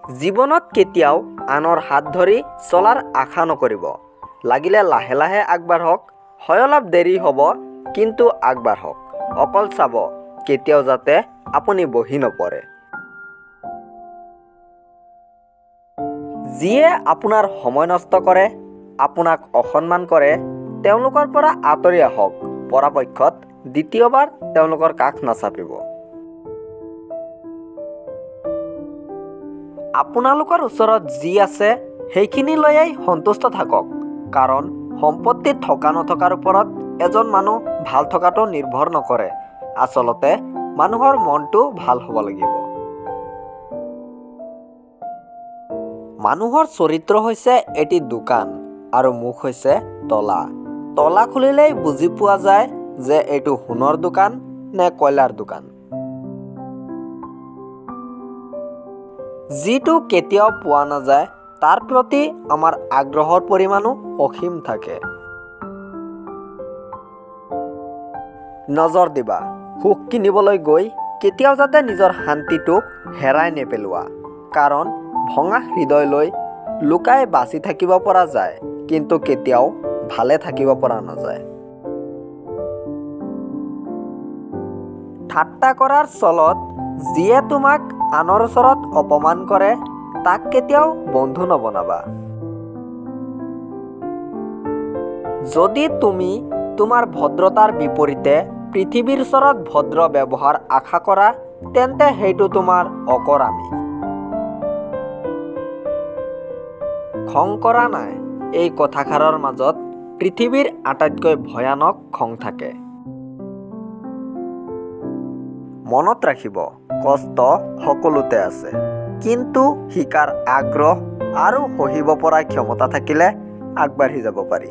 জীৱনত কেতিয়াও আনৰ হাত ধৰি চলাৰ আশা নকৰিব। লাগিলে লাহে লাহে আগবাঢ়ক, হয় অলপ দেৰি হ'ব, কিন্তু আগবাঢ়ক। অকল চাব কেতিয়াও যাতে আপুনি বহি নপৰে। যিয়ে আপোনাৰ সময় নষ্ট কৰে, আপোনাক অসন্মান কৰে, তেওঁলোকৰ পৰা আঁতৰি আহক। পৰাপক্ষত দ্বিতীয়বাৰ তেওঁলোকৰ কাষ নাচাপিব। আপোনালোকৰ ওচৰত যি আছে সেইখিনি লৈয়েই সন্তুষ্ট থাকক। কাৰণ সম্পত্তি থকা নথকাৰ ওপৰত এজন মানুহ ভাল থকাটো নিৰ্ভৰ নকৰে। আচলতে মানুহৰ মনটো ভাল হ'ব লাগিব। মানুহৰ চৰিত্ৰ হৈছে এটি দোকান আৰু মুখ হৈছে তলা। তলা খুলিলেই বুজি পোৱা যায় যে এইটো সোণৰ দোকান নে কয়লাৰ দোকান। যিটো কেতিয়াও পোৱা নাযায় তাৰ প্ৰতি আমাৰ আগ্ৰহৰ পৰিমাণো অসীম থাকে। নজৰ দিবা, সুখ কিনিবলৈ গৈ কেতিয়াও যাতে নিজৰ শান্তিটোক হেৰাই নেপেলোৱা। কাৰণ ভঙা হৃদয় লৈ লুকাই বাচি থাকিব পৰা যায়, কিন্তু কেতিয়াও ভালে থাকিব পৰা নাযায়। ঠাট্টা কৰাৰ চলত যিয়ে তোমাক আনৰ ওচৰত অপমান কৰে, তাক কেতিয়াও বন্ধু নবনাবা। যদি তুমি তোমাৰ ভদ্ৰতাৰ বিপৰীতে পৃথিৱীৰ ওচৰত ভদ্ৰ ব্যৱহাৰ আশা কৰা, তেন্তে সেইটো তোমাৰ অকৰামী। খং কৰা নাই, এই কথাষাৰৰ মাজত পৃথিৱীৰ আটাইতকৈ ভয়ানক খং থাকে। মনত ৰাখিব, কষ্ট সকলোতে আছে, কিন্তু শিকাৰ আগ্ৰহ আৰু সহিব পৰা ক্ষমতা থাকিলে আগবাঢ়ি যাব পাৰি।